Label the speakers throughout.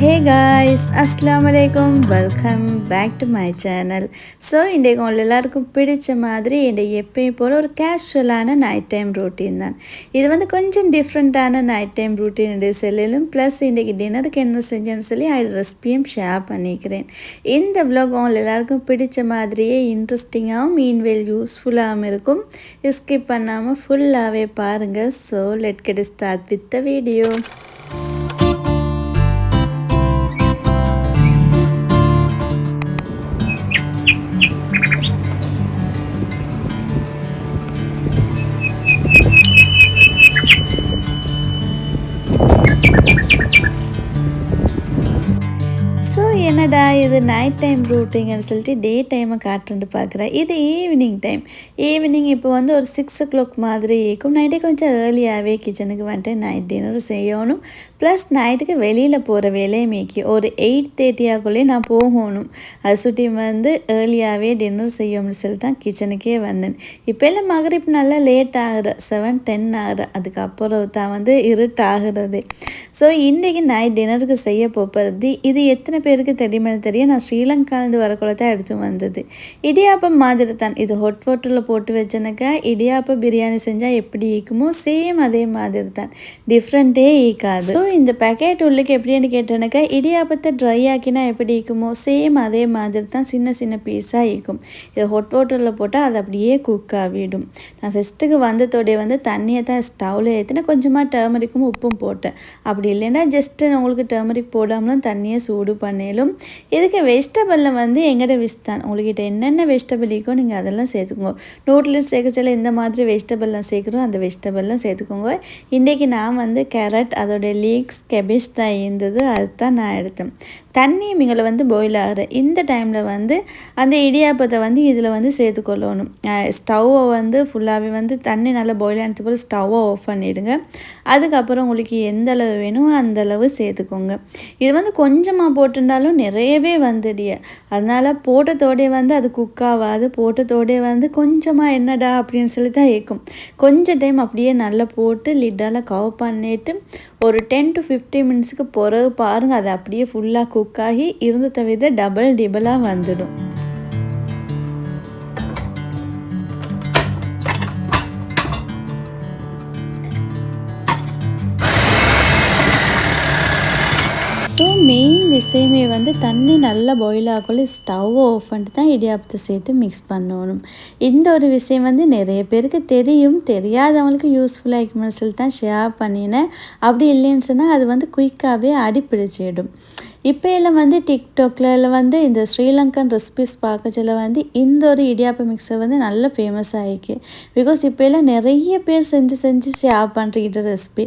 Speaker 1: Hey guys, Assalamualaikum. Welcome back to my channel. So, இன்றைக்கு உங்கள் எல்லாருக்கும் பிடிச்ச மாதிரி எப்பயும் போல் ஒரு கேஷுவலான நைட் டைம் ரொட்டீன் தான். இது வந்து கொஞ்சம் டிஃப்ரெண்ட்டான நைட் டைம் ரொட்டீன் என்று சொல்லலும் ப்ளஸ் இன்றைக்கு டின்னருக்கு என்ன செஞ்சேன்னு சொல்லி அது ரெசிபியும் ஷேர் பண்ணிக்கிறேன். இந்த vlog உங்கள் எல்லாருக்கும் பிடிச்ச மாதிரியே இன்ட்ரெஸ்டிங்காகவும் மீன்வேல் யூஸ்ஃபுல்லாகவும் இருக்கும். ஸ்கிப் பண்ணாமல் ஃபுல்லாகவே பாருங்கள். So let get start with the video. So என்னடா இது நைட் டைம் ரூட்டிங்னு சொல்லிட்டு டே டைமை காட்டுன்ட்டு பார்க்குறேன். இது ஈவினிங் இப்போ வந்து ஒரு 6 o'clock மாதிரி இருக்கும். நைட்டே கொஞ்சம் ஏர்லியாகவே கிச்சனுக்கு வந்துட்டு நைட் டின்னர் செய்யணும். ப்ளஸ் நைட்டுக்கு வெளியில் போகிற வேலையை மேக்கி ஒரு 8:30 நான் போகணும். அது சுட்டி வந்து ஏர்லியாகவே டின்னர் செய்யணும்னு சொல்லி தான் கிச்சனுக்கே வந்தேன். இப்போ எல்லாம் மகரிப் நல்லா லேட் ஆகுற 7-10 ஆகுற அதுக்கப்புறம் தான் வந்து இருட்டு ஆகுறது. ஸோ இன்றைக்கி நைட் டின்னருக்கு செய்ய போகிறது இது எத்தனை பேருக்கு தெரியுமான்னு தெரியும். நான் ஸ்ரீலங்காலேருந்து வரக்குள்ள தான் எடுத்து வந்தது. இடியாப்பம் மாதிரி தான். இது ஹாட் வாட்டரில் போட்டு வச்சனாக்கா இடியாப்ப பிரியாணி செஞ்சால் எப்படி ஈக்குமோ சேம் அதே மாதிரி தான், டிஃப்ரெண்ட்டே ஈக்காது. ஸோ இந்த பேக்கெட் உள்ளுக்கு எப்படின்னு கேட்டேனாக்கா இடியாப்பத்தை ட்ரை ஆக்கினா எப்படி ஈக்குமோ சேம் அதே மாதிரி தான், சின்ன சின்ன பீஸாக ஈக்கும். இது ஹாட் வாட்டரில் போட்டால் அது அப்படியே குக் ஆகிடும். நான் ஃபஸ்ட்டுக்கு வந்ததோடைய வந்து தண்ணியை தான் ஸ்டவ்வில் ஏற்றினா கொஞ்சமாக டர்மரிக்கும் உப்பும் போட்டேன். அப்படி இல்லைன்னா ஜஸ்ட்டு உங்களுக்கு டர்மரிக் போடாமலும் தண்ணியை சூடு பண்ணலும். இதுக்கு வெஜிடபிளில் வந்து எங்கள்கிட்ட விஸ்தான் உங்கள்கிட்ட என்னென்ன வெஜிடபிள் இருக்கோ நீங்கள் அதெல்லாம் சேர்த்துக்கோங்க. நூட்லஸ் சேர்க்கச்சல இந்த மாதிரி வெஜிடபிள்லாம் சேர்க்குறோம், அந்த வெஜிடபிள்லாம் சேர்த்துக்கோங்க. இன்றைக்கி நான் வந்து கேரட் அதோடைய லீக்ஸ் கெபேஜ் தான் இருந்தது, அதுதான் நான் எடுத்தேன். தண்ணி இங்களை வந்து பாயில் ஆகிற இந்த டைமில் வந்து அந்த இடியாப்பத்தை வந்து இதில் வந்து சேர்த்துக்கொள்ளணும். ஸ்டவ்வை வந்து ஃபுல்லாகவே வந்து தண்ணி நல்லா பாயில் ஆனது போல் ஸ்டவ்வை ஆஃப் பண்ணிவிடுங்க. அதுக்கப்புறம் உங்களுக்கு எந்த அளவு வேணும் அந்த அளவு சேர்த்துக்கோங்க. இது வந்து கொஞ்சமாக போட்டிருந்தாலும் நிறையவே வந்துடிய, அதனால் போட்டதோடய வந்து அது குக் ஆகாது. போட்டதோடய வந்து கொஞ்சமாக என்னடா அப்படின்னு சொல்லி தான் ஏற்கும். கொஞ்சம் டைம் அப்படியே நல்லா போட்டு லிட்டால் கவர் பண்ணிவிட்டு ஒரு 10 to 15 மினிட்ஸுக்கு பிறகு பாருங்கள் அது அப்படியே ஃபுல்லாக குக் ஆகி இருந்ததை விட டிபிளாக வந்துடும். ஸோ மெயின் விஷயமே வந்து தண்ணி நல்லா பாயில் ஆகக்குள்ள ஸ்டவ்வை ஆஃப் பண்ணிட்டு தான் இடியாப்பத்தை சேர்த்து மிக்ஸ் பண்ணணும். இந்த ஒரு விஷயம் வந்து நிறைய பேருக்கு தெரியும், தெரியாதவங்களுக்கு யூஸ்ஃபுல்லாக இருக்கும்னு சொல்லி தான் ஷேர் பண்ணினேன். அப்படி இல்லைன்னு சொன்னால் அது வந்து குயிக்காகவே அடிப்பிடிச்சிடும். இப்போ எல்லாம் வந்து டிக்டாக்ல வந்து இந்த ஸ்ரீலங்கன் ரெசிபிஸ் பார்க்கச்சல வந்து இந்த ஒரு இடியாப்ப மிக்சர் வந்து நல்ல ஃபேமஸ் ஆகிருக்கு. பிகாஸ் இப்போ எல்லாம் நிறைய பேர் செஞ்சு ஷேர் பண்ணுறக்கிட்ட ரெசிபி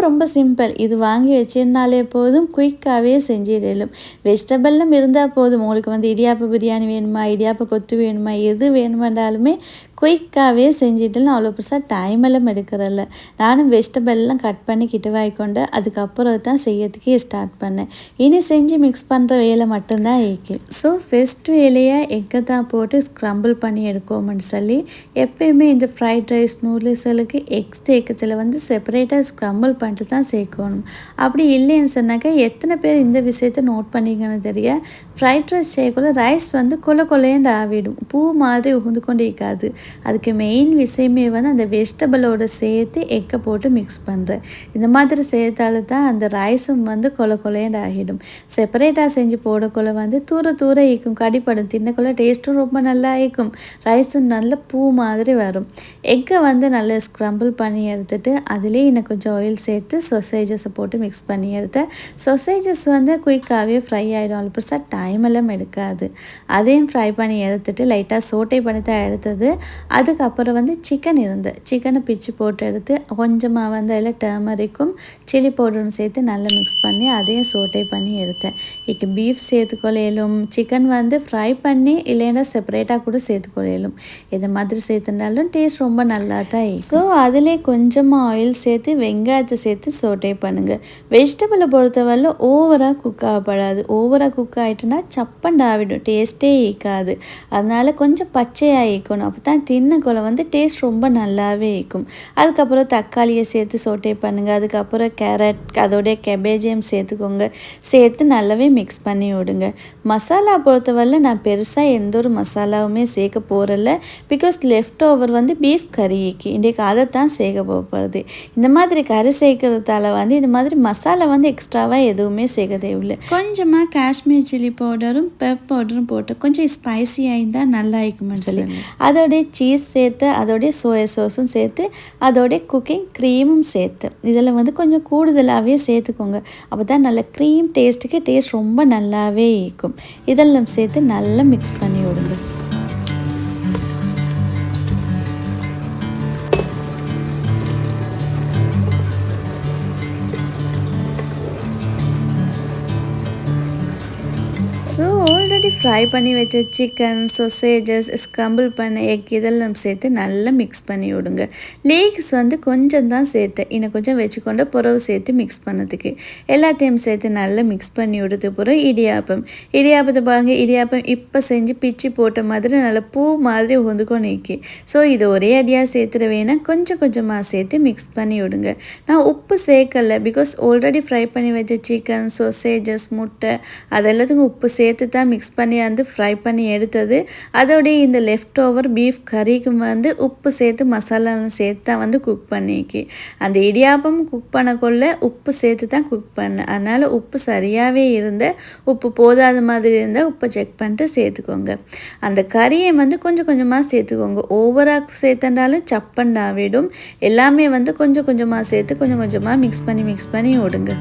Speaker 1: ரொம்ப சிம்பிள். இது வாங்கி வச்சிருந்தாலே போதும், குயிக்காகவே செஞ்சிடலும். வெஜிடபிள்லாம் இருந்தால் போதும். உங்களுக்கு வந்து இடியாப்ப பிரியாணி வேணுமா, இடியாப்ப கொத்து வேணுமா, எது வேணுமென்றாலுமே குயிக்காகவே செஞ்சிடலாம். அவ்வளோ பெருசாக டைம் எல்லாம் எடுக்கிறல்ல. நானும் வெஜிடபிள்லாம் கட் பண்ணி கிட்ட வாங்கிக்கொண்டு அதுக்கப்புறம் தான் செய்யறதுக்கே ஸ்டார்ட் பண்ணேன். இனி செஞ்சு மிக்ஸ் பண்ணுற வேலை மட்டும்தான் இருக்கு. ஸோ ஃபஸ்ட் வேலையாக எக்கை தான் போட்டு ஸ்க்ரம்பிள் பண்ணி எடுக்கோம்னு சொல்லி எப்பயுமே இந்த ஃப்ரைட் ரைஸ் நூடுல்ஸுக்கு எக்ஸ் சேர்க்கச்சில் வந்து செப்பரேட்டாக ஸ்க்ரம்பிள் பண்ணிட்டு தான் சேர்க்கணும். அப்படி இல்லைன்னு சொன்னாக்கா எத்தனை பேர் இந்த விஷயத்தை நோட் பண்ணிங்கன்னு தெரிய, ஃப்ரைட் ரைஸ் சேர்க்கல ரைஸ் வந்து கொலையேண்டு ஆகிடும், பூ மாதிரி உகுந்து கொண்டு இருக்காது. அதுக்கு மெயின் விஷயமே வந்து அந்த வெஜிடபிளோட சேர்த்து எக்கை போட்டு மிக்ஸ் பண்ணுறேன். இந்த மாதிரி சேர்த்தால தான் அந்த ரைஸும் வந்து கொலையேண்டு ஆகிடும். செப்பரேட்டாக செஞ்சு போடக்குள்ள வந்து தூர ஈக்கும், கடிப்படும். தின்னக்குள்ள டேஸ்ட்டும் ரொம்ப நல்லா ஈக்கும், ரைஸும் நல்ல பூ மாதிரி வரும். எக்கை வந்து நல்லா ஸ்க்ரம்பிள் பண்ணி எடுத்துட்டு அதுலேயே இன்னும் கொஞ்சம் ஆயில் சேர்த்து சொசேஜஸை போட்டு மிக்ஸ் பண்ணி எடுத்தேன். சொசேஜஸ் வந்து குயிக்காகவே ஃப்ரை ஆகிடும், அது பெருசாக டைம் எல்லாம் எடுக்காது. அதையும் ஃப்ரை பண்ணி எடுத்துட்டு லைட்டாக சோட்டை பண்ணி தான் எடுத்தது. அதுக்கப்புறம் வந்து சிக்கனை பிச்சு போட்டு எடுத்து கொஞ்சமாக வந்து அதில் டர்மரிக்கும் சில்லி பவுடரும் சேர்த்து நல்லா மிக்ஸ் பண்ணி அதையும் சோட்டை பண்ணி எடுத்தேன். இக்கு பீஃப் சேர்த்துக்கொள்ளையிலும், சிக்கன் வந்து ஃப்ரை பண்ணி இல்லைன்னா செப்பரேட்டாக கூட சேர்த்துக்கொள்ளையிலும். இது மாதிரி சேர்த்துனாலும் டேஸ்ட் ரொம்ப நல்லா தான் இருக்கும். ஸோ அதிலே கொஞ்சமாக ஆயில் சேர்த்து வெங்காயத்தை சேர்த்து சோட்டை பண்ணுங்கள். வெஜிடபிளை பொறுத்தவரை ஓவராக குக் ஆகப்படாது. ஓவராக குக் ஆகிட்டுனா சப்பண்டு ஆகிடும், டேஸ்ட்டே ஈக்காது. அதனால் கொஞ்சம் பச்சையாக ஈக்கணும். அப்போ தான் தின்னக்குள்ள வந்து டேஸ்ட் ரொம்ப நல்லாவே இருக்கும். அதுக்கப்புறம் தக்காளியை சேர்த்து சோட்டே பண்ணுங்கள். அதுக்கப்புறம் கேரட் அதோடைய கெபேஜையும் சேர்த்துக்கோங்க. சேர்த்து நல்லாவே மிக்ஸ் பண்ணி விடுங்க. மசாலா பொறுத்தவரை நான் பெருசாக எந்த ஒரு மசாலாவுமே சேர்க்க போகிறதில்ல. பிகாஸ் லெஃப்ட் ஓவர் வந்து பீஃப் கறிக்கு இன்றைக்கு அதைத்தான் சேர்க்க போகிறது. இந்த மாதிரி கறி சேர்க்கறதால வந்து இந்த மாதிரி மசாலா வந்து எக்ஸ்ட்ராவாக எதுவுமே சேர்க்க தேவையில்லை. கொஞ்சமாக காஷ்மீர் சில்லி பவுடரும் பெப்பர் பவுடரும் போட்டு கொஞ்சம் ஸ்பைசியாக இருந்தால் நல்லா இருக்குமென்னு சொல்லி அதோடைய சீஸ் சேர்த்து அதோடைய சோயா சாஸும் சேர்த்து அதோடைய குக்கிங் க்ரீமும் சேர்த்து இதில் வந்து கொஞ்சம் கூடுதலாகவே சேர்த்துக்கோங்க. அப்போ தான் நல்ல க்ரீம் டேஸ்ட் ரொம்ப நல்லாவே இருக்கும். இதெல்லாம் சேர்த்து நல்லா மிக்ஸ் பண்ணி விடுங்க. ஸோ ஆல்ரெடி ஃப்ரை பண்ணி வச்ச சிக்கன் சொசேஜஸ் ஸ்க்ரம்பிள் பண்ண எக் இதெல்லாம் சேர்த்து நல்லா மிக்ஸ் பண்ணி விடுங்க. லீக்ஸ் வந்து கொஞ்சம் தான் சேர்த்தேன், இன்னும் கொஞ்சம் வச்சுக்கொண்டு புறவு சேர்த்து மிக்ஸ் பண்ணதுக்கு எல்லாத்தையும் சேர்த்து நல்லா மிக்ஸ் பண்ணி விடுறது. பிறகு இடியாப்பத்தை பாருங்கள், இடியாப்பம் இப்போ செஞ்சு பிச்சு போட்ட மாதிரி நல்லா பூ மாதிரி உந்துக்கோ நீக்கி. ஸோ இது ஒரே அடியாக சேர்த்துட வேணாம், கொஞ்சம் கொஞ்சமாக சேர்த்து மிக்ஸ் பண்ணி விடுங்க. நான் உப்பு சேர்க்கலை, பிகாஸ் ஆல்ரெடி ஃப்ரை பண்ணி வச்ச சிக்கன் சொசேஜஸ் முட்டை அதெல்லாத்துக்கும் உப்பு சேர்த்து தான் மிக்ஸ் பண்ணி வந்து ஃப்ரை பண்ணி எடுத்தது. அதோடைய இந்த லெஃப்ட் ஓவர் பீஃப் கறிக்கு வந்து உப்பு சேர்த்து மசாலாலாம் சேர்த்து தான் வந்து குக் பண்ணிக்கி. அந்த இடியாப்பம் குக் பண்ணக்குள்ள உப்பு சேர்த்து தான் குக் பண்ணேன். அதனால் உப்பு சரியாகவே இருந்த, உப்பு போதாத மாதிரி இருந்தால் உப்பை செக் பண்ணிட்டு சேர்த்துக்கோங்க. அந்த கறியை வந்து கொஞ்சம் கொஞ்சமாக சேர்த்துக்கோங்க. ஓவராக சேர்த்தண்டாலும் சப்பண்டாவிடும். எல்லாமே வந்து கொஞ்சம் கொஞ்சமாக சேர்த்து கொஞ்சம் கொஞ்சமாக மிக்ஸ் பண்ணி விடுங்க.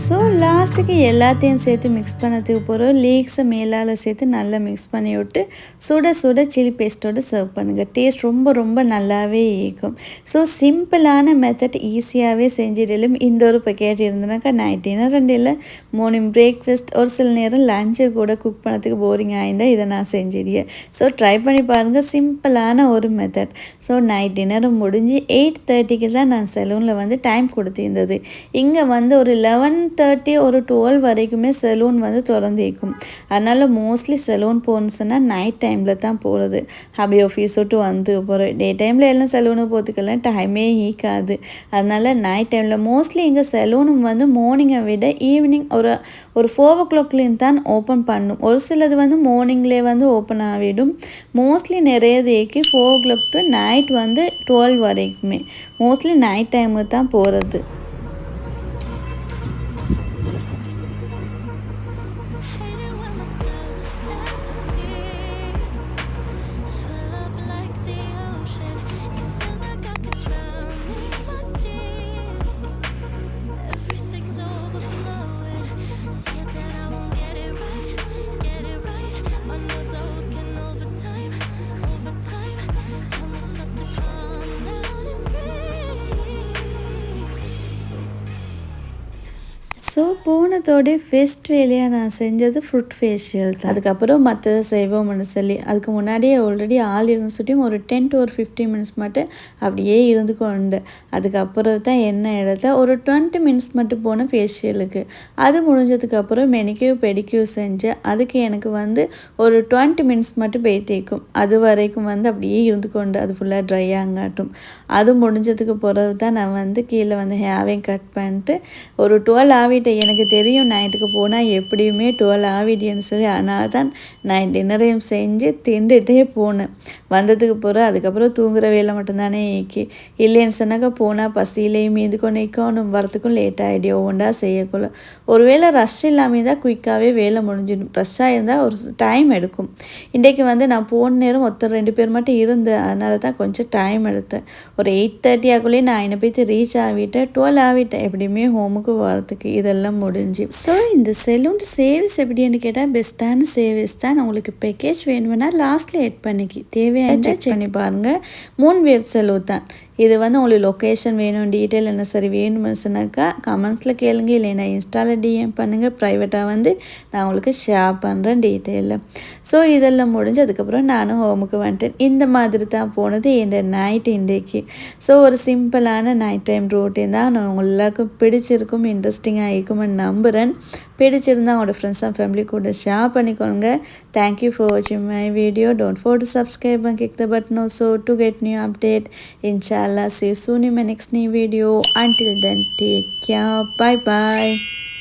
Speaker 1: ஸோ லாஸ்ட்டுக்கு எல்லாத்தையும் சேர்த்து மிக்ஸ் பண்ணதுக்கு போகிறோம். லீக்ஸை மேலால் சேர்த்து நல்லா மிக்ஸ் பண்ணி விட்டு சுட சில்லி பேஸ்ட்டோடு சர்வ் பண்ணுங்கள். டேஸ்ட் ரொம்ப நல்லாவே இருக்கும். ஸோ சிம்பிளான மெத்தட் ஈஸியாகவே செஞ்சிடலும். இந்த ஒரு பக்கெட் இருந்தனாக்கா நைட் டின்னர் ரெண்டு இல்லை மார்னிங் பிரேக்ஃபாஸ்ட் ஒரு சில நேரம் லஞ்சு கூட குக் பண்ணதுக்கு போரிங் ஆயிருந்தால் இதை நான் செஞ்சிடுவேன். ஸோ ட்ரை பண்ணி பாருங்கள், சிம்பிளான ஒரு மெத்தட். ஸோ நைட் டின்னரும் முடிஞ்சு 8:30க்கு தான் நான் சலூனில் வந்து டைம் கொடுத்திருந்தது. இங்கே வந்து ஒரு 11:30 ஒரு 12 வரைக்குமே சலூன் வந்து திறந்திருக்கும். அதனால் மோஸ்ட்லி சலூன் போகணுச்சுன்னா நைட் டைமில் தான் போகிறது. ஹபி ஆஃபீஸ் விட்டு வந்து போகிறோம். டே டைமில் எல்லாம் சலூனுக்கு போகிறதுக்கெல்லாம் டைமே ஈக்காது. அதனால் நைட் டைமில் மோஸ்ட்லி இங்கே சலூனும் வந்து மார்னிங்கை விட ஈவினிங் ஒரு 4 o'clockலேருந்து தான் ஓப்பன் பண்ணும். ஒரு சிலது வந்து மார்னிங்லேயே வந்து ஓப்பன் ஆகிடும். மோஸ்ட்லி நிறைய தேக்கி 4 o'clock டு நைட் வந்து 12 வரைக்குமே மோஸ்ட்லி நைட் டைமுக்கு தான் போகிறது. ஸோ போனதோடைய ஃபர்ஸ்ட் வேலையாக நான் செஞ்சது ஃப்ரூட் ஃபேஷியல் தான். அதுக்கப்புறம் மற்றதை செய்வோம்னு சொல்லி அதுக்கு முன்னாடியே ஆல்ரெடி ஆள் இருந்து சுட்டியும் ஒரு 10 to 15 minutes மட்டும் அப்படியே இருந்து கொண்டு அதுக்கப்புறம் தான் எண்ணெய் எடுத்த ஒரு 20 minutes மட்டும் போன ஃபேஷியலுக்கு. அது முடிஞ்சதுக்கப்புறம் மெனிக்யூர் பெடிக்யூர் செஞ்சேன். அதுக்கு எனக்கு வந்து ஒரு 20 minutes மட்டும் தேய்க்கும். அது வரைக்கும் வந்து அப்படியே இருந்து கொண்டு அது ஃபுல்லாக ட்ரை ஆகாட்டும். அது முடிஞ்சதுக்கு பிறகு தான் நான் வந்து கீழே வந்து ஹேரையும் கட் பண்ணிட்டு ஒரு 12 ஆவி எனக்கு தெரியும் நைட்டுக்கு போனால் எப்படியுமே 12 ஆவிடின்னு சொல்லி. அதனால தான் நைட் டின்னரையும் செஞ்சு திண்டுகிட்டே போனேன். வந்ததுக்கு போகிற அதுக்கப்புறம் தூங்குற வேலை மட்டும்தானே ஏக்கி. இல்லைன்னு சொன்னாக்கா போனால் பசியிலையும் மீது கொண்டு நிற்கணும், வரத்துக்கும் லேட் ஆகிடும். ஒவ்வொன்றா செய்யக்குள்ள ஒருவேளை ரஷ் இல்லாமல் தான் குயிக்காகவே வேலை முடிஞ்சிடும். ரஷ்ஷாக இருந்தால் ஒரு டைம் எடுக்கும். இன்றைக்கு வந்து நான் போன நேரம் 2 பேர் மட்டும் இருந்தேன். அதனால தான் கொஞ்சம் டைம் எடுத்தேன். ஒரு 8:30 ஆகுள்ளேயே நான் என்னை போய்த்து ரீச் ஆகிட்டேன். 12 ஆகிட்டேன் எப்படியுமே ஹோமுக்கு வரத்துக்கு. இதெல்லாம் முடிஞ்சு. ஸோ இந்த சலூன் சர்வீஸ் எப்படின்னு கேட்டால் பெஸ்ட்டான சர்வீஸ் தான். உங்களுக்கு பேக்கேஜ் வேணும்னா லாஸ்ட்டில் ஆட் பண்ணிக்கி தேவையான செக் பண்ணி பாருங்கள். 3 வேவ் சலூன் தான். இது வந்து உங்களுக்கு லொக்கேஷன் வேணும், டீட்டெயில் என்ன சரி வேணும்னு சொன்னாக்கா கமெண்ட்ஸில் கேளுங்க, இல்லைன்னா இன்ஸ்டாவில் டிஎம் பண்ணுங்கள். ப்ரைவேட்டாக வந்து நான் உங்களுக்கு ஷேர் பண்ணுறேன் டீட்டெயிலில். ஸோ இதெல்லாம் முடிஞ்சு அதுக்கப்புறம் நானும் ஹோமுக்கு வந்துட்டேன். இந்த மாதிரி தான் போனது என் நைட் இன்றைக்கு. ஸோ ஒரு சிம்பிளான நைட் டைம் ரூட்டீன் தான். நான் எல்லாருக்கும் பிடிச்சிருக்கும், இன்ட்ரெஸ்டிங்காக இருக்கும்னு நம்புகிறேன். பிடிச்சிருந்தால் உங்களோட ஃப்ரெண்ட்ஸ் அண்ட் ஃபேமிலி கூட ஷேர் பண்ணிக்கோங்க. தேங்க்யூ ஃபார் வாட்சிங் my video. Don't forget to subscribe and click the button also to get new update. Inshallah, see you soon in my next new video. Until then, take care. Bye bye.